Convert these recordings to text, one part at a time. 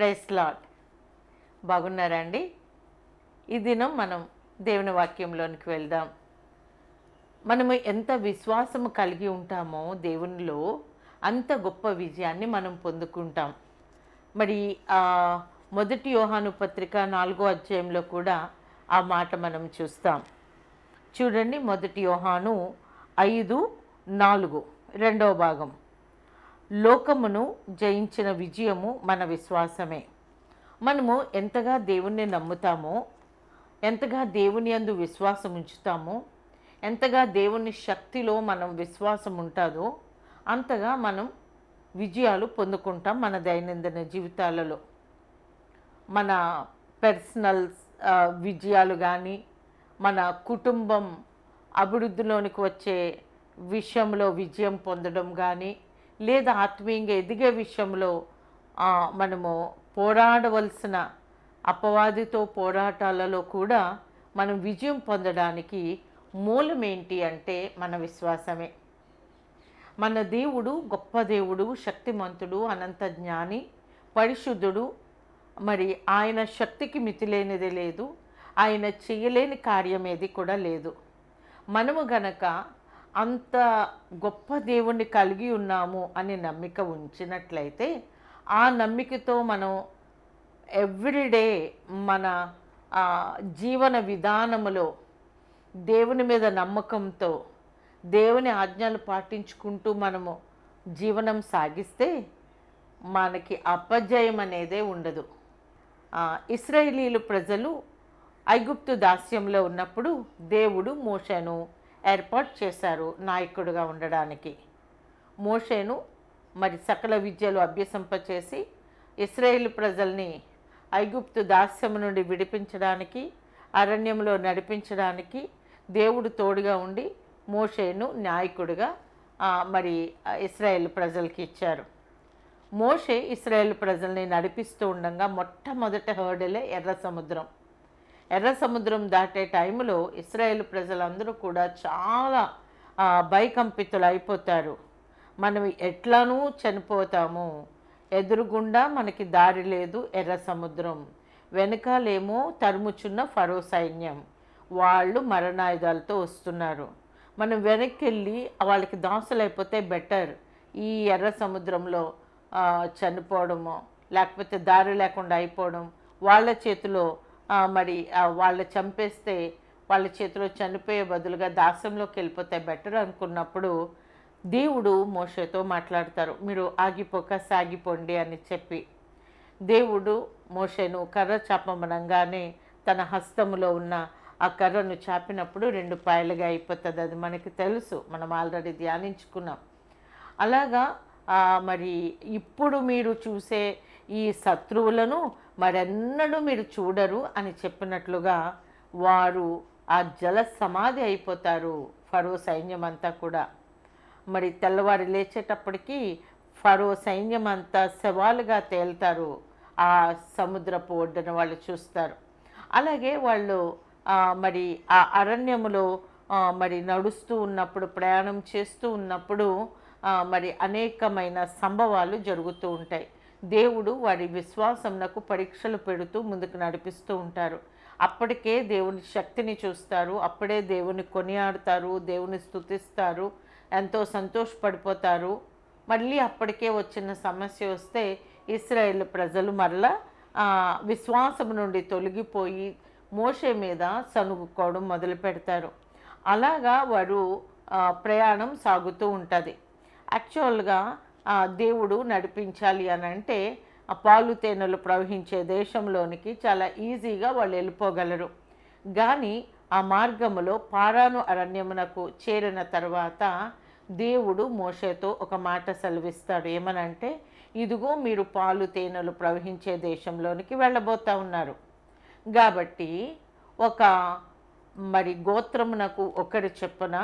Price lord. బాగున్నారా అండి? ఈ దినం మనం దేవుని వాక్యంలోనికి వెళ్దాం. మనము ఎంత విశ్వాసము కలిగి ఉంటామో దేవునిలో, అంత గొప్ప విజయాన్ని మనం పొందుకుంటాం. మరి మొదటి యోహాను పత్రిక 4వ అధ్యాయంలో కూడా ఆ మాట మనం చూస్తాం. చూడండి, మొదటి యోహాను 5:4 రెండవ భాగం. లోకమును జయించిన విజయము మన విశ్వాసమే. మనము ఎంతగా దేవుణ్ణి నమ్ముతామో, ఎంతగా దేవుని యందు విశ్వాసం ఉంచుతామో, ఎంతగా దేవుని శక్తిలో మనం విశ్వాసం ఉంటుందో అంతగా మనం విజయాలు పొందుకుంటాం మన దైనందిన జీవితాలలో. మన పర్సనల్ విజయాలు కానీ, మన కుటుంబం అభివృద్ధిలోనికి వచ్చే విషయంలో విజయం పొందడం కానీ, లేదా ఆత్మీయంగా ఎదిగే విషయంలో మనము పోరాడవలసిన అపవాదితో పోరాటాలలో కూడా మనం విజయం పొందడానికి మూలం ఏంటి అంటే మన విశ్వాసమే. మన దేవుడు గొప్ప దేవుడు, శక్తిమంతుడు, అనంత జ్ఞాని, పరిశుద్ధుడు. మరి ఆయన శక్తికి మితిలేనిది లేదు, ఆయన చేయలేని కార్యం ఏది కూడా లేదు. మనము గనక అంత గొప్ప దేవుణ్ణి కలిగి ఉన్నాము అని నమ్మిక ఉంచినట్లయితే, ఆ నమ్మికతో మనం ఎవ్రీడే మన జీవన విధానములో దేవుని మీద నమ్మకంతో, దేవుని ఆజ్ఞలు పాటించుకుంటూ మనము జీవనం సాగిస్తే మనకి అపజయం అనేదే ఉండదు. ఇశ్రాయేలీలు ప్రజలు ఐగుప్తు దాస్యంలో ఉన్నప్పుడు దేవుడు మోషేను ఏర్పాటు చేశారు నాయకుడిగా ఉండడానికి. మోషేను మరి సకల విద్యలు అభ్యసింపచేసి ఇశ్రాయేలు ప్రజల్ని ఐగుప్తు దాస్యం నుండి విడిపించడానికి, అరణ్యంలో నడిపించడానికి దేవుడు తోడుగా ఉండి మోషేను నాయకుడిగా మరి ఇశ్రాయేలు ప్రజలకి ఇచ్చారు. మోషే ఇశ్రాయేలు ప్రజల్ని నడిపిస్తూ ఉండగా మొట్టమొదటి హర్డలే ఎర్ర సముద్రం. ఎర్ర సముద్రం దాటే టైంలో ఇశ్రాయేలు ప్రజలందరూ కూడా చాలా భయకంపితులు అయిపోతారు. మనం ఎట్లానూ చనిపోతాము, ఎదురుగుండా మనకి దారి లేదు, ఎర్ర సముద్రం వెనకాలేమో తరుముచున్న ఫరో సైన్యం, వాళ్ళు మరణాయుధాలతో వస్తున్నారు, మనం వెనక్కి వెళ్ళి వాళ్ళకి దాసులైపోతే బెటర్, ఈ ఎర్ర సముద్రంలో చనిపోవడము లేకపోతే దారి లేకుండా అయిపోవడం, వాళ్ళ చేతిలో మరి వాళ్ళు చంపేస్తే వాళ్ళ చేతిలో చనిపోయే బదులుగా దాస్యంలోకి వెళ్ళిపోతే బెటర్ అనుకున్నప్పుడు దేవుడు మోషేతో మాట్లాడతారు, మీరు ఆగిపోక సాగిపోండి అని చెప్పి. దేవుడు మోషేను కర్ర చాపమనంగానే తన హస్తములో ఉన్న ఆ కర్రను చాపినప్పుడు 2 పాయలుగా అయిపోతుంది. అది మనకి తెలుసు, మనం ఆల్రెడీ ధ్యానించుకున్నాం. అలాగా మరి ఇప్పుడు మీరు చూసే ఈ శత్రువులను మరెన్నడూ మీరు చూడరు అని చెప్పినట్లుగా వారు ఆ జల సమాధి అయిపోతారు, ఫరో సైన్యం అంతా కూడా. మరి తెల్లవారి లేచేటప్పటికి ఫరో సైన్యం అంతా శవాలుగా తేలుతారు, ఆ సముద్రపు ఒడ్డున వాళ్ళు చూస్తారు. అలాగే వాళ్ళు మరి ఆ అరణ్యములో మరి నడుస్తూ ఉన్నప్పుడు, ప్రయాణం చేస్తూ ఉన్నప్పుడు మరి అనేకమైన సంభవాలు జరుగుతూ ఉంటాయి. దేవుడు వారి విశ్వాసంనకు పరీక్షలు పెడుతూ ముందుకు నడిపిస్తూ ఉంటారు. అప్పటికే దేవుని శక్తిని చూస్తారు, అప్పుడే దేవుని కొనియాడుతారు, దేవుని స్తుతిస్తారు, ఎంతో సంతోషపడిపోతారు. మళ్ళీ అప్పటికే వచ్చిన సమస్య వస్తే ఇశ్రాయేలు ప్రజలు మరలా విశ్వాసం నుండి తొలగిపోయి మోషే మీద సనుగుకోవడం మొదలు పెడతారు. అలాగా వారు ప్రయాణం సాగుతూ ఉంటుంది. యాక్చువల్గా దేవుడు నడిపించాలి అని అంటే పాలు తేనెలు ప్రవహించే దేశంలోనికి చాలా ఈజీగా వాళ్ళు వెళ్ళిపోగలరు. కానీ ఆ మార్గములో పారాను అరణ్యమునకు చేరిన తర్వాత దేవుడు మోషేతో ఒక మాట సెలవిస్తాడు. ఏమనంటే, ఇదిగో మీరు పాలు తేనెలు ప్రవహించే దేశంలోనికి వెళ్ళబోతా ఉన్నారు కాబట్టి ఒక మరి గోత్రమునకు ఒకరి చొప్పున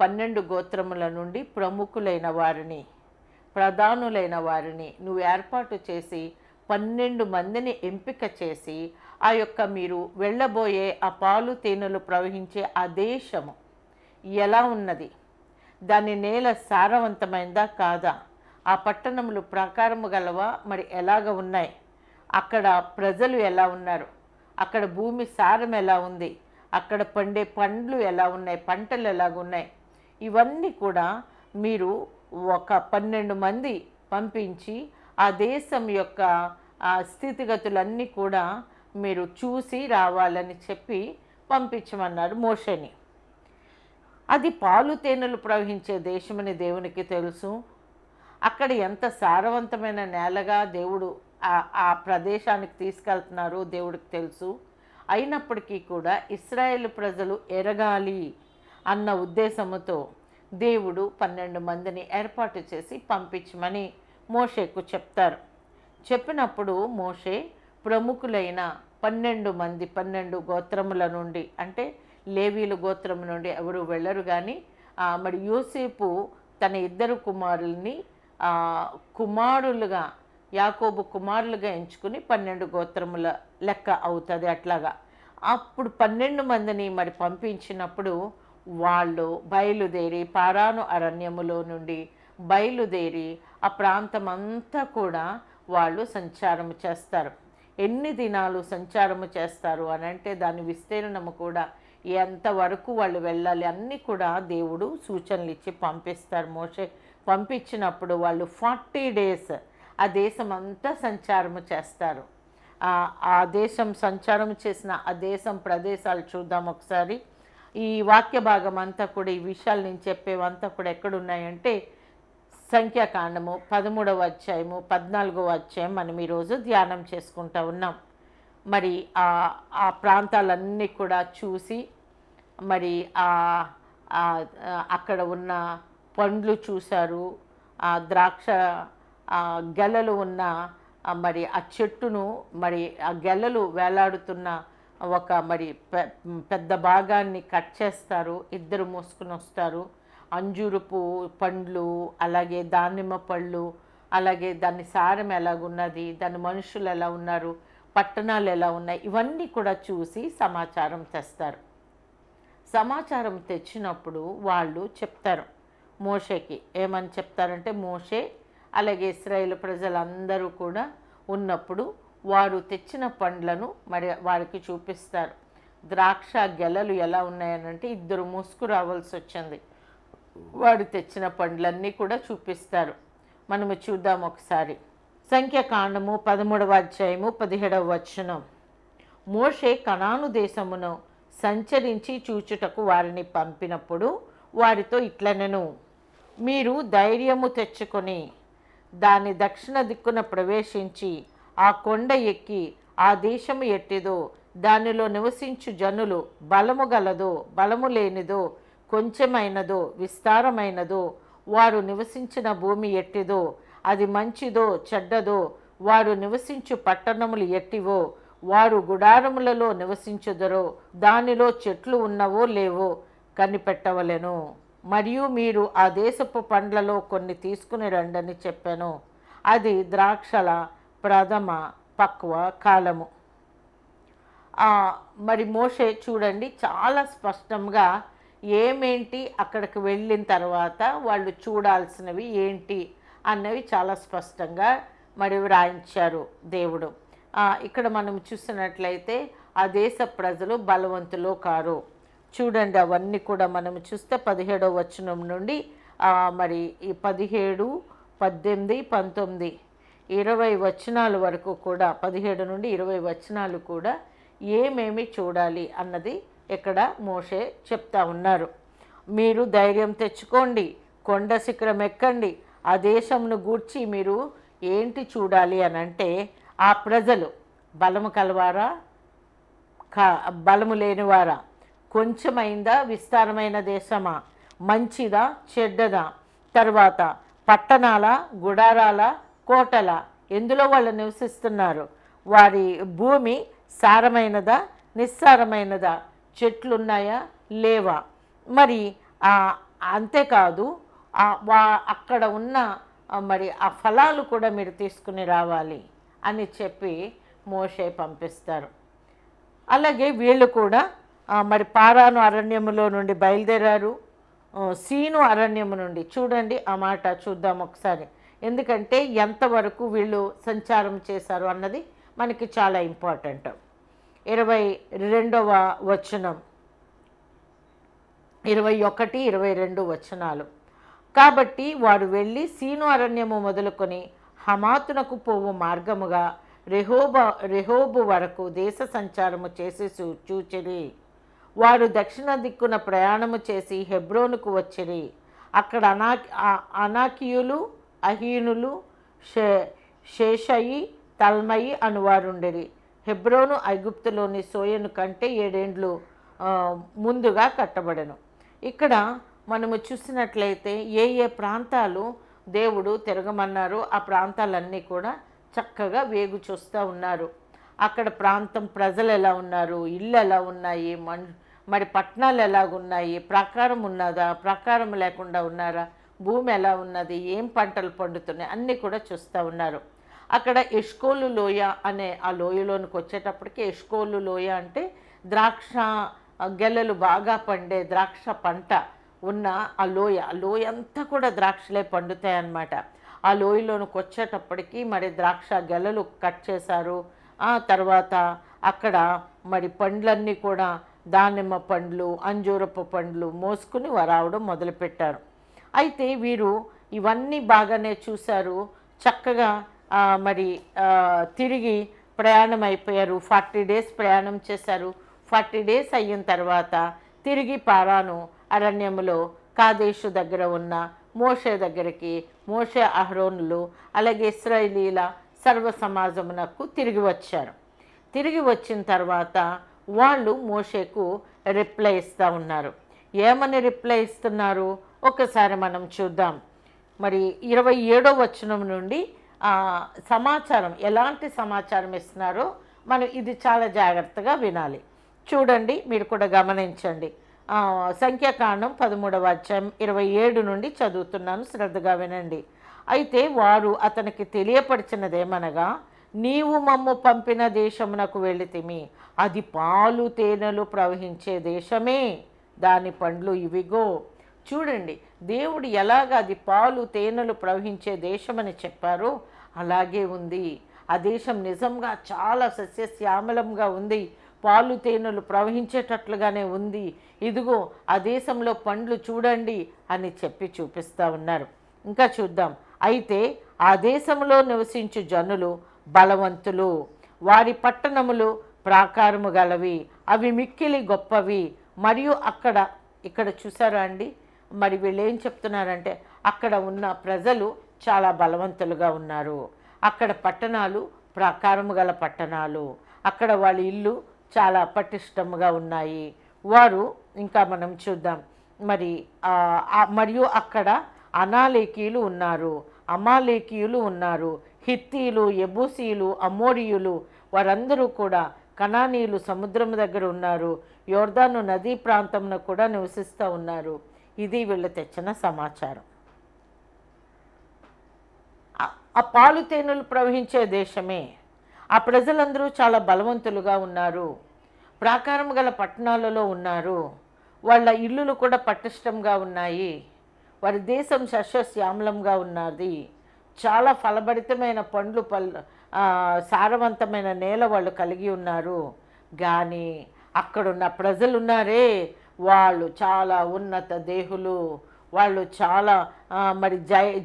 12 గోత్రముల నుండి ప్రముఖులైన వారిని, ప్రధానులైన వారిని నువ్వు ఏర్పాటు చేసి 12 మందిని ఎంపిక చేసి ఆ యొక్క మీరు వెళ్ళబోయే ఆ పాలు తేనెలు ప్రవహించే ఆ దేశము ఎలా ఉన్నది, దాని నేల సారవంతమైందా కాదా, ఆ పట్టణములు ప్రాకారము గలవా, మరి ఎలాగ ఉన్నాయి, అక్కడ ప్రజలు ఎలా ఉన్నారు, అక్కడ భూమి సారం ఎలా ఉంది, అక్కడ పండే పండ్లు ఎలా ఉన్నాయి, పంటలు ఎలాగున్నాయి, ఇవన్నీ కూడా మీరు ఒక 12 మంది పంపించి ఆ దేశం యొక్క ఆ స్థితిగతులన్నీ కూడా మీరు చూసి రావాలని చెప్పి పంపించమన్నారు మోషేని. అది పాలు తేనెలు ప్రవహించే దేశమని దేవునికి తెలుసు. అక్కడ ఎంత సారవంతమైన నేలగా దేవుడు ఆ ప్రదేశానికి తీసుకెళ్తున్నారు దేవుడికి తెలుసు. అయినప్పటికీ కూడా ఇశ్రాయేలు ప్రజలు ఎరగాలి అన్న ఉద్దేశముతో దేవుడు 12 మందిని ఏర్పాటు చేసి పంపించమని మోషేకు చెప్తారు. చెప్పినప్పుడు మోషే ప్రముఖులైన 12 మంది 12 గోత్రముల నుండి, అంటే లేవీలు గోత్రం నుండి ఎవరు వెళ్ళరు, కానీ మరి యోసేపు తన 2 కుమారుల్ని కుమారులుగా, యాకోబు కుమారులుగా ఎంచుకుని 12 గోత్రముల లెక్క అవుతుంది. అట్లాగా అప్పుడు 12 మందిని మరి పంపించినప్పుడు వాళ్ళు బయలుదేరి పారాను అరణ్యములో నుండి బయలుదేరి ఆ ప్రాంతం అంతా కూడా వాళ్ళు సంచారము చేస్తారు. ఎన్ని దినాలు సంచారము చేస్తారు అని అంటే దాని విస్తీర్ణము కూడా ఎంతవరకు వాళ్ళు వెళ్ళాలి అన్నీ కూడా దేవుడు సూచనలు ఇచ్చి పంపిస్తారు. మోషే పంపించినప్పుడు వాళ్ళు 40 days ఆ దేశం అంతా సంచారము చేస్తారు. ఆ దేశం సంచారం చేసిన ఆ దేశం ప్రదేశాలు చూద్దాం ఒకసారి. ఈ వాక్య భాగం అంతా కూడా, ఈ విషయాలు నేను చెప్పేవంతా కూడా ఎక్కడున్నాయంటే సంఖ్యాకాండము 13వ అధ్యాయము 14వ అధ్యాయం మనం ఈరోజు ధ్యానం చేసుకుంటూ ఉన్నాం. మరి ఆ ప్రాంతాలన్నీ కూడా చూసి మరి అక్కడ ఉన్న పండ్లు చూశారు, ఆ ద్రాక్ష గెలలు ఉన్న మరి ఆ చెట్టును, మరి ఆ గెలలు వేలాడుతున్న ఒక మరి పెద్ద భాగాన్ని కట్ చేస్తారు, 2 మోసుకుని వస్తారు. అంజూరపు పండ్లు, అలాగే దానిమ్మ పళ్ళు, అలాగే దాని సారం ఎలాగున్నది, దాని మనుషులు ఎలా ఉన్నారు, పట్టణాలు ఎలా ఉన్నాయి, ఇవన్నీ కూడా చూసి సమాచారం తెస్తారు. సమాచారం తెచ్చినప్పుడు వాళ్ళు చెప్తారు మోషేకి. ఏమని చెప్తారంటే, మోషే అలాగే ఇశ్రాయేలు ప్రజలందరూ కూడా ఉన్నప్పుడు వారు తెచ్చిన పండ్లను మరి వారికి చూపిస్తారు. ద్రాక్ష గెలలు ఎలా ఉన్నాయనంటే 2 మోసుకు రావాల్సి వచ్చింది. వాడు తెచ్చిన పండ్లన్నీ కూడా చూపిస్తారు. మనము చూద్దాం ఒకసారి. సంఖ్యాకాండము 13వ అధ్యాయము 17వ వచనం. మోషే కనాను దేశమును సంచరించి చూచుటకు వారిని పంపినప్పుడు వారితో ఇట్లనెను, మీరు ధైర్యము తెచ్చుకొని దాని దక్షిణ దిక్కున ప్రవేశించి ఆ కొండ ఎక్కి ఆ దేశము ఎట్టిదో, దానిలో నివసించు జనులు బలము గలదో బలము లేనిదో, కొంచెమైనదో విస్తారమైనదో, వారు నివసించిన భూమి ఎట్టిదో, అది మంచిదో చెడ్డదో, వారు నివసించు పట్టణములు ఎట్టివో, వారు గుడారములలో నివసించుదరో, దానిలో చెట్లు ఉన్నవో లేవో కనిపెట్టవలెను. మరియు మీరు ఆ దేశపు పండ్లలో కొన్ని తీసుకుని రండని చెప్పాను. అది ద్రాక్షల ప్రథమ పక్వ కాలము. మరి మోషే చూడండి చాలా స్పష్టంగా ఏమేంటి అక్కడికి వెళ్ళిన తర్వాత వాళ్ళు చూడాల్సినవి ఏంటి అన్నవి చాలా స్పష్టంగా మరి వ్రాయించారు దేవుడు. ఇక్కడ మనం చూసినట్లయితే ఆ దేశ ప్రజలు బలవంతులు కారు. చూడండి అవన్నీ కూడా మనం చూస్తే 17వ వచనం నుండి మరి ఈ 17, 18, 19, 20 వచనాల వరకు కూడా, 17 నుండి 20 వచనాలు కూడా ఏమేమి చూడాలి అన్నది ఇక్కడ మోషే చెప్తా ఉన్నారు. మీరు ధైర్యం తెచ్చుకోండి, కొండ శిఖరం ఎక్కండి, ఆ దేశంను గూర్చి మీరు ఏంటి చూడాలి అని అంటే, ఆ ప్రజలు బలము కలవారా బలము లేనివారా, కొంచెమైందా విస్తారమైన దేశమా, మంచిదా చెడ్డదా, తర్వాత పట్టణాల గుడారాల కోటల, ఎందులో వాళ్ళు నివసిస్తున్నారు, వారి భూమి సారమైనదా నిస్సారమైనదా, చెట్లున్నాయా లేవా, మరి అంతేకాదు అక్కడ ఉన్న మరి ఆ ఫలాలు కూడా మీరు తీసుకుని రావాలి అని చెప్పి మోషే పంపిస్తారు. అలాగే వీళ్ళు కూడా మరి పారాను అరణ్యములో నుండి బయలుదేరారు. సీను అరణ్యము నుండి, చూడండి ఆ మాట చూద్దాం ఒకసారి, ఎందుకంటే ఎంతవరకు వీళ్ళు సంచారం చేశారు అన్నది మనకి చాలా ఇంపార్టెంట్. 22వ వచనం, 21, 22 వచనాలు. కాబట్టి వారు వెళ్ళి సీను అరణ్యము మొదలుకొని హమాతునకు పోవు మార్గముగా రెహోబు వరకు దేశ సంచారము చేసి చూచిరి. వారు దక్షిణ దిక్కున ప్రయాణము చేసి హెబ్రోనుకు వచ్చిరి. అక్కడ అనాకీయులు, అహీనులు, శేషయి, తల్మయి అనువారుండిరి. హెబ్రోను ఐగుప్తులోని సోయను కంటే 7 ఏండ్లు ముందుగా కట్టబడెను. ఇక్కడ మనము చూసినట్లయితే ఏ ప్రాంతాలు దేవుడు తిరగమన్నారో ఆ ప్రాంతాలన్నీ కూడా చక్కగా వేగు చూస్తూ ఉన్నారు. అక్కడ ప్రాంతం ప్రజలు ఎలా ఉన్నారు, ఇళ్ళు ఎలా ఉన్నాయి, మరి పట్టణాలు ఎలాగున్నాయి, ప్రాకారం ఉన్నదా, ప్రాకారం లేకుండా ఉన్నారా, భూమి ఎలా ఉన్నది, ఏం పంటలు పండుతున్నాయి అన్నీ కూడా చూస్తూ ఉన్నారు. అక్కడ ఎష్కోలు లోయ అనే ఆ లోయలోనికి వచ్చేటప్పటికి, ఎష్కోలు లోయ అంటే ద్రాక్ష గెలలు బాగా పండే ద్రాక్ష పంట ఉన్న ఆ లోయ అంతా కూడా ద్రాక్షలే పండుతాయి అన్నమాట. ఆ లోయలోనికి వచ్చేటప్పటికి మరి ద్రాక్ష గెలలు కట్ చేశారు. ఆ తర్వాత అక్కడ మరి పండ్లన్నీ కూడా దానిమ్మ పండ్లు, అంజూరపు పండ్లు మోసుకుని రావడం మొదలుపెట్టారు. అయితే వీరు ఇవన్నీ బాగానే చూశారు, చక్కగా మరి తిరిగి ప్రయాణం అయిపోయారు. 40 డేస్ ప్రయాణం చేశారు. 40 డేస్ అయిన తర్వాత తిరిగి పారాను అరణ్యములో కాదేశు దగ్గర ఉన్న మోషే దగ్గరికి, మోషే, అహరోనులు అలాగే ఇశ్రాయేలీల సర్వ సమాజమునకు తిరిగి వచ్చారు. తిరిగి వచ్చిన తర్వాత వాళ్ళు మోషేకు రిప్లై ఇస్తూ ఉన్నారు. ఏమని రిప్లై ఇస్తున్నారు ఒకసారి మనం చూద్దాం. మరి 27వ వచనం నుండి సమాచారం, ఎలాంటి సమాచారం ఇస్తున్నారో మనం ఇది చాలా జాగ్రత్తగా వినాలి. చూడండి, మీరు కూడా గమనించండి. సంఖ్యాకాండం 13వ అధ్యాయం 27 నుండి చదువుతున్నాను, శ్రద్ధగా వినండి. అయితే వారు అతనికి తెలియపరిచినదేమనగా, నీవు మమ్ము పంపిన దేశమునకు వెళితిమి, అది పాలు తేనెలు ప్రవహించే దేశమే, దాని పండ్లు ఇవిగో. చూడండి, దేవుడు ఎలాగ అది పాలు తేనెలు ప్రవహించే దేశమని చెప్పారో అలాగే ఉంది. ఆ దేశం నిజంగా చాలా సస్యశ్యామలంగా ఉంది, పాలు తేనెలు ప్రవహించేటట్లుగానే ఉంది. ఇదిగో ఆ దేశంలో పండ్లు చూడండి అని చెప్పి చూపిస్తూ ఉన్నారు. ఇంకా చూద్దాం. అయితే ఆ దేశంలో నివసించు జనులు బలవంతులు, వారి పట్టణములు ప్రాకారము గలవి, అవి మిక్కిలి గొప్పవి. మరియు ఇక్కడ చూసారా అండి, మరి వీళ్ళు ఏం చెప్తున్నారంటే అక్కడ ఉన్న ప్రజలు చాలా బలవంతులుగా ఉన్నారు. అక్కడ పట్టణాలు ప్రాకారము గల పట్టణాలు, అక్కడ వాళ్ళ ఇల్లు చాలా పటిష్టముగా ఉన్నాయి. వారు ఇంకా మనం చూద్దాం. మరియు అక్కడ అనాలేకీయులు ఉన్నారు, అమాలేకీయులు ఉన్నారు, హిత్తీలు, యెబూసీలు, అమోరీయులు, వారందరూ కూడా కనానీయులు సముద్రం దగ్గర ఉన్నారు, యోర్దాను నదీ ప్రాంతంలో కూడా నివసిస్తూ ఉన్నారు. ఇది వీళ్ళు తెచ్చిన సమాచారం. ఆ పాలు తేనెలు ప్రవహించే దేశమే. ఆ ప్రజలందరూ చాలా బలవంతులుగా ఉన్నారు, ప్రాకారం గల పట్టణాలలో ఉన్నారు, వాళ్ళ ఇల్లులు కూడా పటిష్టంగా ఉన్నాయి, వారి దేశం సస్యశ్యామలంగా ఉన్నది, చాలా ఫలభరితమైన పండ్లు సారవంతమైన నేల వాళ్ళు కలిగి ఉన్నారు. కానీ అక్కడున్న ప్రజలు ఉన్నారే, వాళ్ళు చాలా ఉన్నత దేహులు, వాళ్ళు చాలా మరి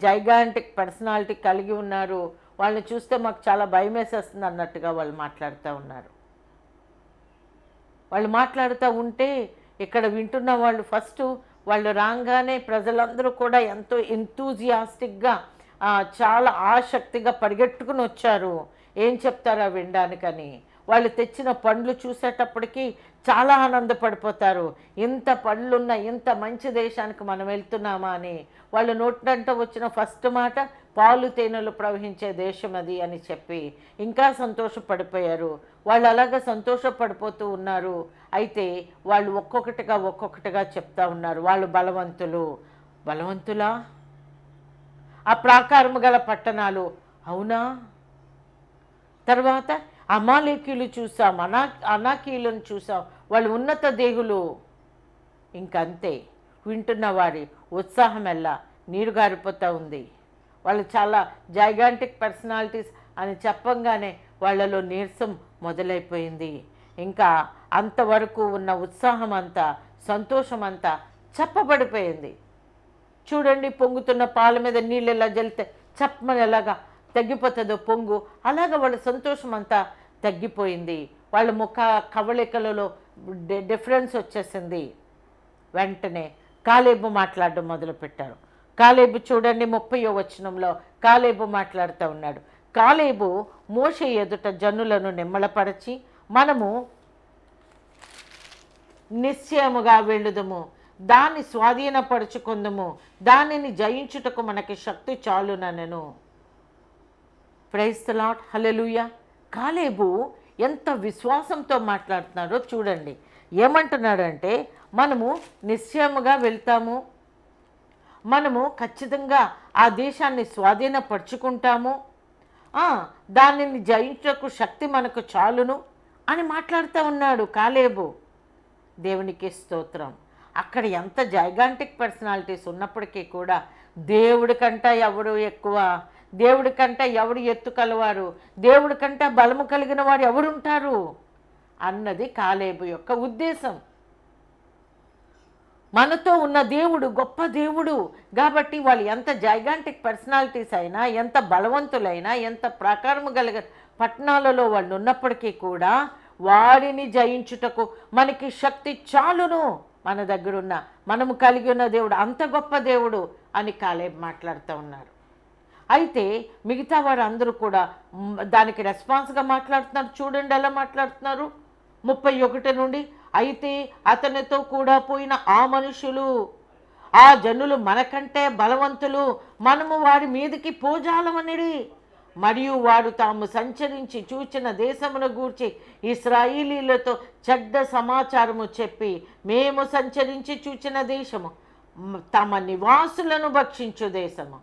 జైగాంటిక్ పర్సనాలిటీ కలిగి ఉన్నారు. వాళ్ళని చూస్తే మాకు చాలా భయం వేసేస్తుంది అన్నట్టుగా వాళ్ళు మాట్లాడుతూ ఉన్నారు. వాళ్ళు మాట్లాడుతూ ఉంటే ఇక్కడ వింటున్న వాళ్ళు ఫస్ట్ వాళ్ళు రాగానే ప్రజలందరూ కూడా ఎంతో ఎంతూజియాస్టిక్గా చాలా ఆసక్తిగా పరిగెట్టుకుని వచ్చారు, ఏం చెప్తారా వినడానికని. వాళ్ళు తెచ్చిన పండ్లు చూసేటప్పటికి చాలా ఆనందపడిపోతారు. ఇంత పండ్లున్న ఇంత మంచి దేశానికి మనం వెళ్తున్నామా అని. వాళ్ళు నోటినంట వచ్చిన ఫస్ట్ మాట పాలు తేనెలు ప్రవహించే దేశం అది అని చెప్పి ఇంకా సంతోషపడిపోయారు. వాళ్ళు అలాగా సంతోషపడిపోతూ ఉన్నారు. అయితే వాళ్ళు ఒక్కొక్కటిగా చెప్తా ఉన్నారు, వాళ్ళు బలవంతులా, ఆ ప్రాకారము గల పట్టణాలు అవునా, తర్వాత అమాలేకీయులు చూసాం, అనాకీయులను చూసాం, వాళ్ళు ఉన్నత దేహులు. ఇంకంతే, వింటున్న వారి ఉత్సాహం ఎలా నీరు గారిపోతూ ఉంది. వాళ్ళు చాలా జైగాంటిక్ పర్సనాలిటీస్, అని చెప్పంగానే వాళ్ళలో నీరసం మొదలైపోయింది. ఇంకా అంతవరకు ఉన్న ఉత్సాహం అంతా, సంతోషం అంతా చప్పబడిపోయింది. చూడండి, పొంగుతున్న పాల మీద నీళ్ళు ఎలా జల్లితే చప్పమని ఎలాగా తగ్గిపోతుందో పొంగు, అలాగా వాళ్ళ సంతోషం అంతా తగ్గిపోయింది. వాళ్ళ ముఖ కవళికలలో డిఫరెన్స్ వచ్చేసింది. వెంటనే కాలేబు మాట్లాడడం మొదలుపెట్టారు. కాలేబు చూడండి 30వ వచనంలో కాలేబు మాట్లాడుతూ ఉన్నాడు. కాలేబు మోషే ఎదుట జనులను నిమ్మళపరచి, మనము నిశ్చయముగా వెళ్ళుదము, దాన్ని స్వాధీనపరుచుకుందుము, దానిని జయించుటకు మనకి శక్తి చాలుననెను. ప్రైజ్ ది లార్డ్, హల్లెలూయా. కాలేబు ఎంత విశ్వాసంతో మాట్లాడుతున్నారో చూడండి. ఏమంటున్నాడంటే, మనము నిశ్చయముగా వెళ్తాము, మనము ఖచ్చితంగా ఆ దేశాన్ని స్వాధీనపరుచుకుంటాము, దానిని జయించకు శక్తి మనకు చాలును అని మాట్లాడుతూ ఉన్నాడు కాలేబు. దేవునికి స్తోత్రం. అక్కడ ఎంత జైగాంటిక్ పర్సనాలిటీస్ ఉన్నప్పటికీ కూడా దేవుడి కంటే ఎవరు ఎక్కువ, దేవుడి కంటే ఎవరు ఎత్తు కలవారు, దేవుడి కంటే బలము కలిగిన వారు ఎవరుంటారు అన్నది కాలేబు యొక్క ఉద్దేశం. మనతో ఉన్న దేవుడు గొప్ప దేవుడు కాబట్టి వాళ్ళు ఎంత జైగాంటిక్ పర్సనాలిటీస్ అయినా, ఎంత బలవంతులైనా, ఎంత ప్రాకారము కలిగిన పట్టణాలలో వాళ్ళు ఉన్నప్పటికీ కూడా వారిని జయించుటకు మనకి శక్తి చాలును, మన దగ్గరున్న మనము కలిగి ఉన్న దేవుడు అంత గొప్ప దేవుడు అని కాలేబు మాట్లాడుతూ ఉన్నారు. అయితే మిగతా వారు అందరూ కూడా దానికి రెస్పాన్స్గా మాట్లాడుతున్నారు. చూడండి ఎలా మాట్లాడుతున్నారు 31 నుండి. అయితే అతనితో కూడా పోయిన ఆ మనుషులు, ఆ జనులు మనకంటే బలవంతులు, మనము వారి మీదకి పోజాలమనిరి. మరియు వారు తాము సంచరించి చూచిన దేశమును గూర్చి ఇశ్రాయేలీలతో చెడ్డ సమాచారము చెప్పి, మేము సంచరించి చూచిన దేశము తమ నివాసులను భక్షించు దేశము,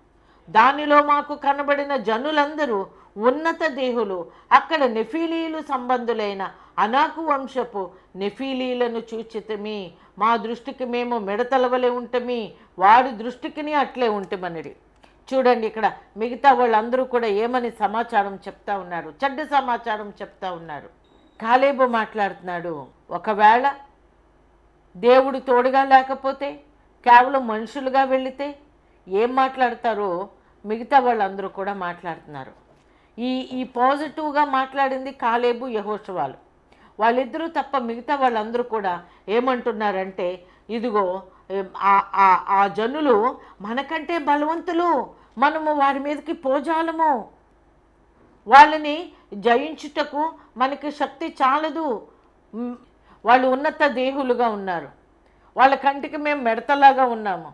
దానిలో మాకు కనబడిన జనులందరూ ఉన్నత దేహులు, అక్కడ నెఫీలీలు సంబంధులైన అనాకు వంశపు నెఫీలీలను చూచితమి, మా దృష్టికి మేము మిడతల వలె ఉంటమి, వారి దృష్టికిని అట్లే ఉంటమనిడి. చూడండి, ఇక్కడ మిగతా వాళ్ళందరూ కూడా ఏమని సమాచారం చెప్తా ఉన్నారు, చెడ్డ సమాచారం చెప్తా ఉన్నారు. కాలేబు మాట్లాడుతున్నాడు, ఒకవేళ దేవుడు తోడుగా లేకపోతే, కేవలం మనుషులుగా వెళితే ఏం మాట్లాడతారో మిగతా వాళ్ళందరూ కూడా మాట్లాడుతున్నారు. ఈ పాజిటివ్గా మాట్లాడింది కాలేబు, యెహోషువాలు, వాళ్ళిద్దరూ తప్ప మిగతా వాళ్ళందరూ కూడా ఏమంటున్నారంటే, ఇదిగో ఆ జనులు మనకంటే బలవంతులు, మనము వారి మీదకి పోజాలము, వాళ్ళని జయించుటకు మనకి శక్తి చాలదు, వాళ్ళు ఉన్నత దేహులుగా ఉన్నారు, వాళ్ళ కంటికి మేము మిడతలాగా ఉన్నాము,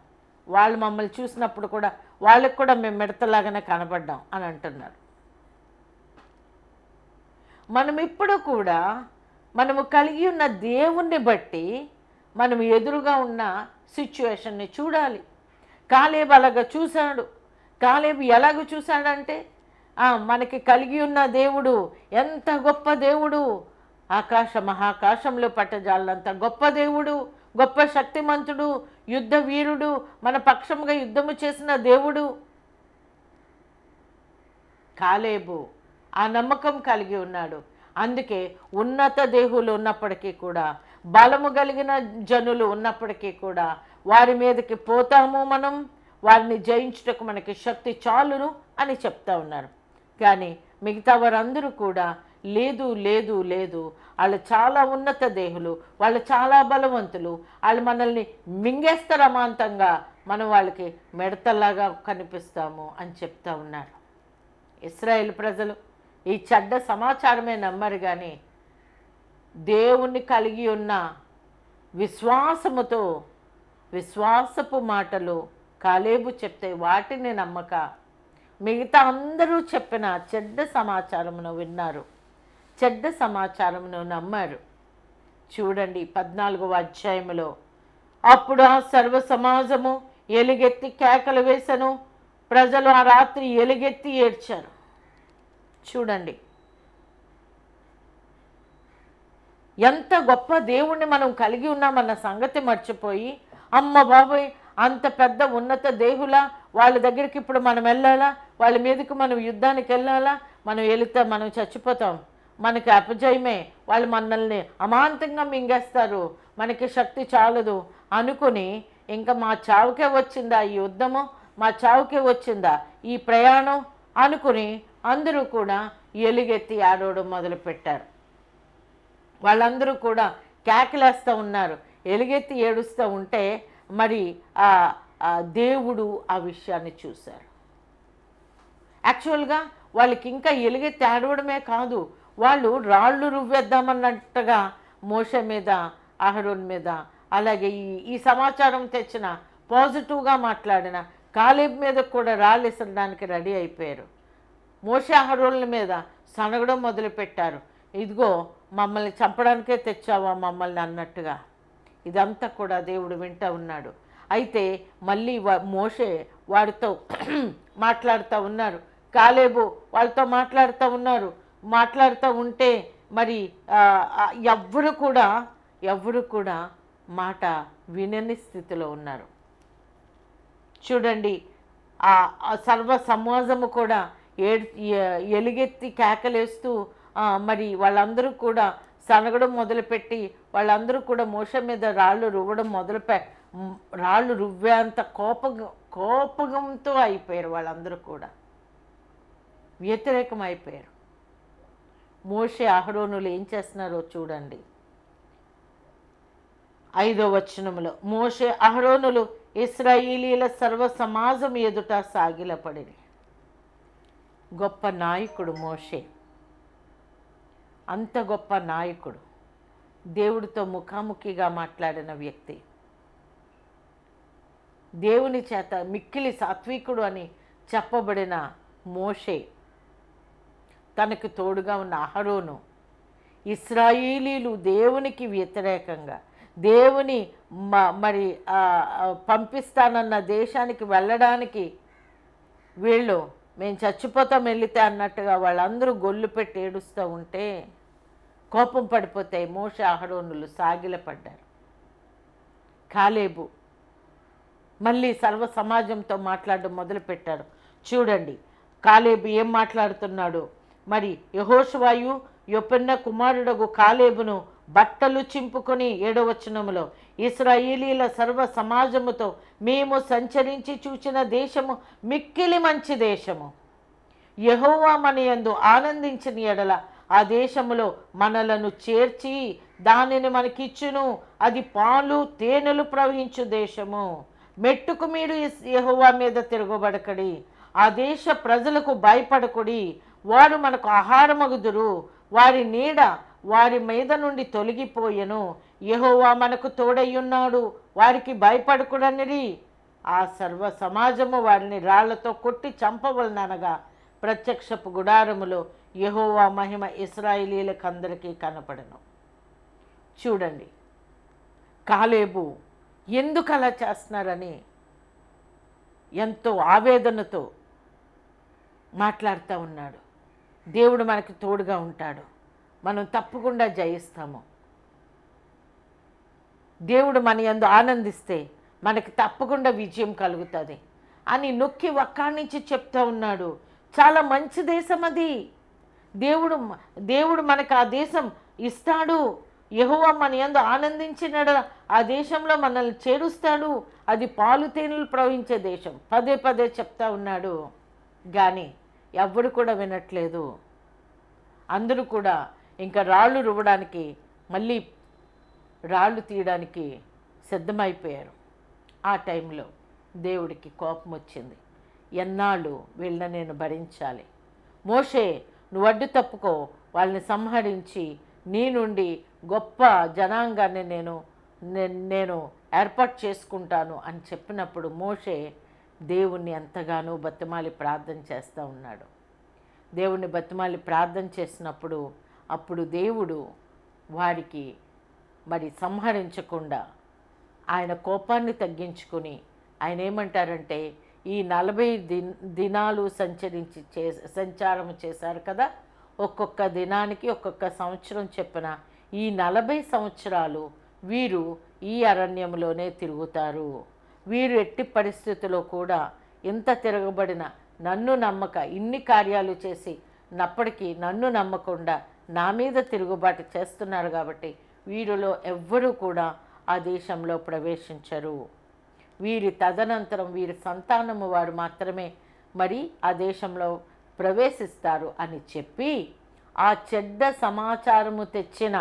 వాళ్ళు మమ్మల్ని చూసినప్పుడు కూడా వాళ్ళకి కూడా మేము మిడతలాగానే కనబడ్డాం అని అంటున్నారు. మనం ఇప్పుడు కూడా మనము కలిగి ఉన్న దేవుణ్ణి బట్టి మనం ఎదురుగా ఉన్న సిచ్యువేషన్ని చూడాలి. కాలేబు అలాగా చూశాడు. కాలేబు ఎలాగ చూశాడంటే, మనకి కలిగి ఉన్న దేవుడు ఎంత గొప్ప దేవుడు, మహాకాశంలో పట్టజాలంత గొప్ప దేవుడు, గొప్ప శక్తిమంతుడు, యుద్ధ వీరుడు, మన పక్షముగా యుద్ధము చేసిన దేవుడు. కాలేబు ఆ నమ్మకం కలిగి ఉన్నాడు. అందుకే ఉన్నత దేహులు ఉన్నప్పటికీ కూడా, బలము కలిగిన జనులు ఉన్నప్పటికీ కూడా వారి మీదకి పోతాము, మనం వారిని జయించుటకు మనకి శక్తి చాలును అని చెప్తా ఉన్నారు. కానీ మిగతా వారందరూ కూడా లేదు లేదు లేదు, వాళ్ళు చాలా ఉన్నత దేహులు, వాళ్ళు చాలా బలవంతులు, వాళ్ళు మనల్ని మింగేస్తారు అమాంతంగా, మనం వాళ్ళకి మిడతల్లాగా కనిపిస్తాము అని చెప్తా ఉన్నారు. ఇశ్రాయేలు ప్రజలు ఈ చెడ్డ సమాచారమే నమ్మరు, కానీ దేవుణ్ణి కలిగి ఉన్న విశ్వాసముతో, విశ్వాసపు మాటలు కాలేబు చెప్తే వాటిని నమ్మక మిగతా అందరూ చెప్పిన చెడ్డ సమాచారమును విన్నారు, చెడ్డ సమాచారమును నమ్మారు. చూడండి 14వ అధ్యాయములో, అప్పుడు ఆ సర్వ సమాజము ఎలుగెత్తి కేకలు వేసెను, ప్రజలు ఆ రాత్రి ఎలుగెత్తి ఏడ్చారు. చూడండి, ఎంత గొప్ప దేవుణ్ణి మనం కలిగి ఉన్నామన్న సంగతి మర్చిపోయి, అమ్మ బాబోయ్ అంత పెద్ద ఉన్నత దేహులా, వాళ్ళ దగ్గరికి ఇప్పుడు మనం వెళ్ళాలా, వాళ్ళ మీదకి మనం యుద్ధానికి వెళ్ళాలా, మనం వెళితే మనం చచ్చిపోతాం, మనకి అపజయమే, వాళ్ళు మనల్ని అమాంతంగా మింగేస్తారు, మనకి శక్తి చాలదు అనుకుని ఇంకా మా చావుకే వచ్చిందా ఈ యుద్ధము, మా చావుకే వచ్చిందా ఈ ప్రయాణం అనుకుని అందరూ కూడా ఎలుగెత్తి ఆడవడం మొదలుపెట్టారు. వాళ్ళందరూ కూడా కేకలేస్తూ ఉన్నారు, ఎలుగెత్తి ఏడుస్తూ ఉంటే మరి ఆ దేవుడు ఆ విషయాన్ని చూశారు. యాక్చువల్గా వాళ్ళకి ఇంకా ఎలుగెత్తి ఆడవడమే కాదు, వాళ్ళు రాళ్ళు రువ్వేద్దామన్నట్టుగా మోషే మీద, అహరోన్ మీద, అలాగే ఈ సమాచారం తెచ్చిన పాజిటివ్గా మాట్లాడిన కాలేబ్ మీద కూడా రాళ్ళు ఇసరడానికి రెడీ అయిపోయారు. మోషే అహరోన్ల మీద సనగడం మొదలుపెట్టారు, ఇదిగో మమ్మల్ని చంపడానికే తెచ్చావా మమ్మల్ని అన్నట్టుగా. ఇదంతా కూడా దేవుడు వింటూ ఉన్నాడు. అయితే మళ్ళీ మోషే వాడితో మాట్లాడుతూ ఉన్నారు, కాలేబు వాళ్ళతో మాట్లాడుతూ ఉంటే మరి ఎవ్వరు కూడా మాట వినని స్థితిలో ఉన్నారు. చూడండి, ఆ సర్వ సమాజము కూడా ఎలుగెత్తి కేకలేస్తూ మరి వాళ్ళందరూ కూడా సనగడం మొదలుపెట్టి, వాళ్ళందరూ కూడా మోషే మీద రాళ్ళు రువ్వేంత కోపంతో అయిపోయారు. వాళ్ళందరూ కూడా వ్యతిరేకం అయిపోయారు. మోషే అహరోనులు ఏం చేస్తున్నారో చూడండి. 5వ వచనంలో, మోషే అహరోనులు ఇశ్రాయేలీల సర్వ సమాజం ఎదుట సాగిలపడిరి. గొప్ప నాయకుడు మోషే, అంత గొప్ప నాయకుడు, దేవుడితో ముఖాముఖిగా మాట్లాడిన వ్యక్తి, దేవుని చేత మిక్కిలి సాత్వికుడు అని చెప్పబడిన మోషే, తనకు తోడుగా ఉన్న అహరోను, ఇశ్రాయేలీలు దేవునికి వ్యతిరేకంగా దేవుని మరి పంపిస్తానన్న దేశానికి వెళ్ళడానికి వీళ్ళు మేము చచ్చిపోతాం వెళితే అన్నట్టుగా వాళ్ళందరూ గొల్లు పెట్టి ఏడుస్తూ ఉంటే కోపం పడిపోతాయి. మోషే అహరోనులు సాగిలపడ్డారు. కాలేబు మళ్ళీ సర్వ సమాజంతో మాట్లాడడం మొదలుపెట్టాడు. చూడండి కాలేబు ఏం మాట్లాడుతున్నాడు. మరి యెహోషువయు యొఫెన్న కుమారుడగు కాలేబును బట్టలు చింపుకొని 7వ వచనములో, ఇశ్రాయేలీల సర్వ సమాజముతో మేము సంచరించి చూచిన దేశము మిక్కిలి మంచి దేశము, యెహోవా మన యందు ఆనందించిన ఎడల ఆ దేశములో మనలను చేర్చి దానిని మనకిచ్చును, అది పాలు తేనెలు ప్రవహించు దేశము. మెట్టుకు మీరు యెహోవా మీద తిరగబడకడి, ఆ దేశ ప్రజలకు భయపడకుడి, వారు మనకు ఆహారమగుదురు, వారి నీడ వారి మీద నుండి తొలగిపోయెను, యెహోవా మనకు తోడయ్యున్నాడు, వారికి భయపడకుడనిరి. ఆ సర్వ సమాజము వారిని రాళ్లతో కొట్టి చంపవలననగా ప్రత్యక్షపు గుడారములో యెహోవా మహిమ ఇశ్రాయేలీలకందరికీ కనపడను. చూడండి కాలేబు ఎందుకు అలా చేస్తున్నారని ఎంతో ఆవేదనతో మాట్లాడుతూ ఉన్నాడు. దేవుడు మనకి తోడుగా ఉంటాడు, మనం తప్పకుండా జయిస్తాము. దేవుడు మన యందు ఆనందిస్తే మనకి తప్పకుండా విజయం కలుగుతుంది అని నొక్కి ఒక్కడి నుంచి చెప్తూ ఉన్నాడు. చాలా మంచి దేశం అది, దేవుడు మనకు ఆ దేశం ఇస్తాడు, యెహోవా మన యందు ఆనందించినడ ఆ దేశంలో మనల్ని చేరుస్తాడు, అది పాలు తేనెలు ప్రవహించే దేశం పదే పదే చెప్తా ఉన్నాడు. కానీ ఎవ్వరు కూడా వినట్లేదు. అందరూ కూడా ఇంకా రాళ్ళు రువ్వడానికి, మళ్ళీ రాళ్ళు తీయడానికి సిద్ధమైపోయారు. ఆ టైంలో దేవుడికి కోపం వచ్చింది. ఎన్నాళ్ళు వీళ్ళని నేను భరించాలి, మోషే నువ్వు అడ్డు తప్పుకో, వాళ్ళని సంహరించి నీ నుండి గొప్ప జనాంగాన్ని నేను ఏర్పాటు చేసుకుంటాను అని చెప్పినప్పుడు మోషే దేవుణ్ణి ఎంతగానో బతిమాలి ప్రార్థన చేస్తూ ఉన్నాడు. దేవుణ్ణి బతిమాలి ప్రార్థన చేసినప్పుడు అప్పుడు దేవుడు వారికి మరి సంహరించకుండా ఆయన కోపాన్ని తగ్గించుకుని ఆయన ఏమంటారంటే, ఈ 40 దినాలు సంచారం చేశారు కదా, ఒక్కొక్క దినానికి ఒక్కొక్క సంవత్సరం చెప్పిన ఈ 40 సంవత్సరాలు వీరు ఈ అరణ్యంలోనే తిరుగుతారు. వీరు ఎట్టి పరిస్థితుల్లో కూడా ఇంత తిరగబడిన నన్ను నమ్మక ఇన్ని కార్యాలు చేసి నప్పటికీ నన్ను నమ్మకుండా నా మీద తిరుగుబాటు చేస్తున్నారు కాబట్టి వీరిలో ఎవ్వరూ కూడా ఆ దేశంలో ప్రవేశించరు. వీరి తదనంతరం వీరి సంతానము వారు మాత్రమే మరి ఆ దేశంలో ప్రవేశిస్తారు అని చెప్పి ఆ చెడ్డ సమాచారము తెచ్చిన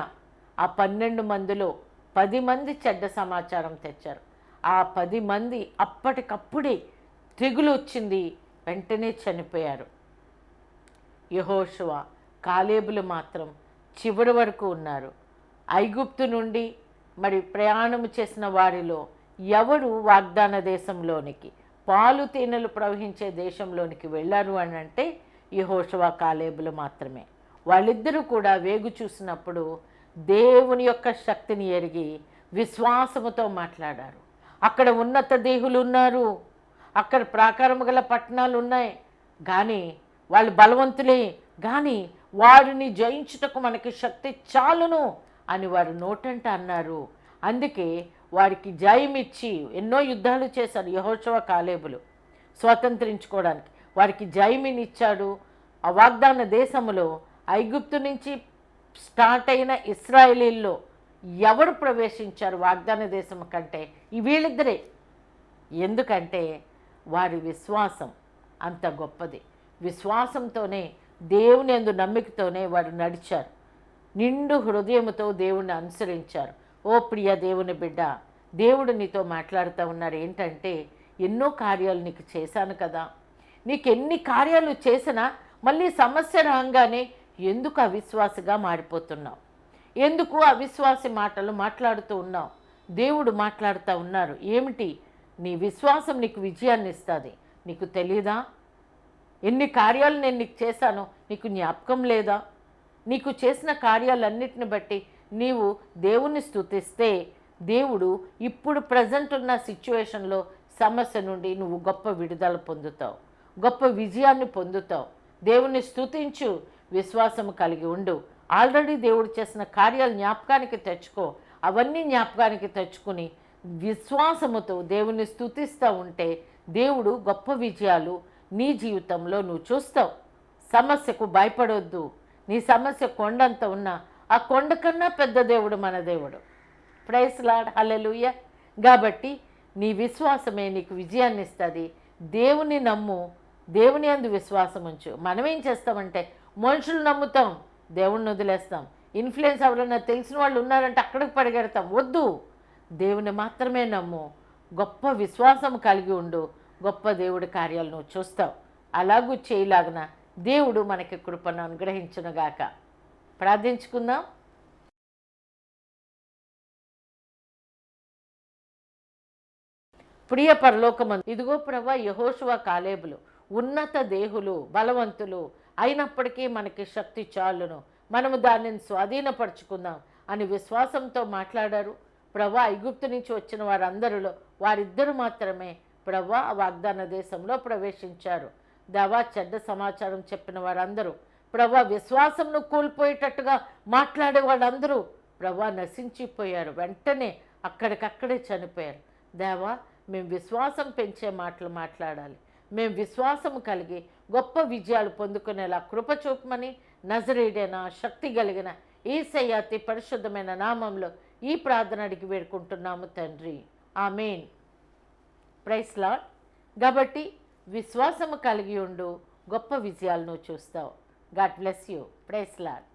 ఆ 12 మందిలో 10 మంది చెడ్డ సమాచారం తెచ్చారు. ఆ 10 మంది అప్పటికప్పుడే తెగులు వచ్చింది, వెంటనే చనిపోయారు. యెహోషువ కాలేబులు మాత్రం చివరి వరకు ఉన్నారు. ఐగుప్తు నుండి మరి ప్రయాణము చేసిన వారిలో ఎవరు వాగ్దాన దేశంలోనికి, పాలు తేనెలు ప్రవహించే దేశంలోనికి వెళ్ళారు అని అంటే యెహోషువ కాలేబులు మాత్రమే. వాళ్ళిద్దరూ కూడా వేగు చూసినప్పుడు దేవుని యొక్క శక్తిని ఎరిగి విశ్వాసముతో మాట్లాడారు. అక్కడ ఉన్నత దేహులు ఉన్నారు, అక్కడ ప్రాకారము గల పట్టణాలు ఉన్నాయి, కానీ వాళ్ళు బలవంతులే, కానీ వారిని జయించుటకు మనకి శక్తి చాలును అని వారు నోటంట అన్నారు. అందుకే వారికి జయమిచ్చి ఎన్నో యుద్ధాలు చేశారు యెహోషువ కాలేబులు స్వతంత్రించుకోవడానికి. వారికి జయమినిచ్చాడు. ఆ వాగ్దాన దేశములో ఐగుప్తు నుంచి స్టార్ట్ అయిన ఇశ్రాయేలీల్లో ఎవరు ప్రవేశించారు వాగ్దాన దేశం కంటే వీళ్ళిద్దరే. ఎందుకంటే వారి విశ్వాసం అంత గొప్పది. విశ్వాసంతోనే దేవుని యందు నమ్మికతోనే వారు నడిచారు. నిండు హృదయముతో దేవుణ్ణి అనుసరించారు. ఓ ప్రియ దేవుని బిడ్డ, దేవుడు నీతో మాట్లాడుతూ ఉన్నారు ఏంటంటే, ఎన్నో కార్యాలు నీకు చేశాను కదా, నీకు ఎన్ని కార్యాలు చేసినా మళ్ళీ సమస్య రాగానే ఎందుకు అవిశ్వాసిగా మారిపోతున్నావు, ఎందుకు అవిశ్వాసి మాటలు మాట్లాడుతూ ఉన్నావు? దేవుడు మాట్లాడుతూ ఉన్నారు, ఏమిటి నీ విశ్వాసం నీకు విజయాన్ని ఇస్తుంది. నీకు తెలీదా? ఎన్ని కార్యాలు నేను నీకు చేశానో నీకు జ్ఞాపకం లేదా? నీకు చేసిన కార్యాలన్నిటిని బట్టి నీవు దేవుణ్ణి స్తుతిస్తే దేవుడు ఇప్పుడు ప్రజెంట్ ఉన్న సిచ్యువేషన్లో సమస్య నుండి నువ్వు గొప్ప విడుదల పొందుతావు, గొప్ప విజయాన్ని పొందుతావు. దేవుణ్ణి స్తుతించు, విశ్వాసం కలిగి ఉండు. ఆల్రెడీ దేవుడు చేసిన కార్యాలు జ్ఞాపకానికి తెచ్చుకో. అవన్నీ జ్ఞాపకానికి తెచ్చుకుని విశ్వాసముతో దేవుణ్ణి స్తుతిస్తూ ఉంటే దేవుడు గొప్ప విజయాలు నీ జీవితంలో నువ్వు చూస్తావు. సమస్యకు భయపడొద్దు. నీ సమస్య కొండంత ఉన్నా ఆ కొండ కన్నా పెద్ద దేవుడు మన దేవుడు. ప్రైజ్ లార్డ్, హల్లెలూయా. కాబట్టి నీ విశ్వాసమే నీకు విజయాన్ని ఇస్తుంది. దేవుని నమ్ము, దేవుని యందు విశ్వాసం ఉంచు. మనం ఏం చేస్తామంటే మనుషులు నమ్ముతాం, దేవుణ్ణి వదిలేస్తాం. ఇన్ఫ్లుయెన్స్ ఎవరైనా తెలిసిన వాళ్ళు ఉన్నారంటే అక్కడికి పరిగెడతాం. వద్దు, దేవుని మాత్రమే నమ్ము. గొప్ప విశ్వాసం కలిగి ఉండు. గొప్ప దేవుడి కార్యాలు నువ్వు చూస్తావు. అలాగూ చేయలాగిన దేవుడు మనకి కృపను అనుగ్రహించునుగాక. ప్రార్థించుకుందాం. ప్రియ పరలోకమందు, ఇదిగో ప్రభువా, యెహోషువ కాలేబులు ఉన్నత దేహులు, బలవంతులు అయినప్పటికీ మనకి శక్తి చాలును, మనము దానిని స్వాధీనపరుచుకుందాం అని విశ్వాసంతో మాట్లాడారు. ప్రభువా, ఐగుప్తు నుంచి వచ్చిన వారందరిలో వారిద్దరు మాత్రమే ప్రభువా వాగ్దాన దేశంలో ప్రవేశించారు. దేవా, చెడ్డ సమాచారం చెప్పిన వారందరూ ప్రభువా, విశ్వాసంను కోల్పోయేటట్టుగా మాట్లాడే వాళ్ళందరూ ప్రభువా నశించిపోయారు, వెంటనే అక్కడికక్కడే చనిపోయారు. దేవా, మేము విశ్వాసం పెంచే మాటలు మాట్లాడాలి. మేము విశ్వాసం కలిగి గొప్ప విజయాలు పొందుకునేలా కృప చూపమని నజరేయుడైన శక్తి కలిగిన యేసయ్య అతి పరిశుద్ధమైన నామంలో ఈ ప్రార్థన అడిగి వేడుకుంటున్నాము తండ్రి, ఆమేన్. Praise lord. కాబట్టి విశ్వాసము కలిగి ఉండు, గొప్ప విజయాలను చూస్తావు. God bless you. Praise lord.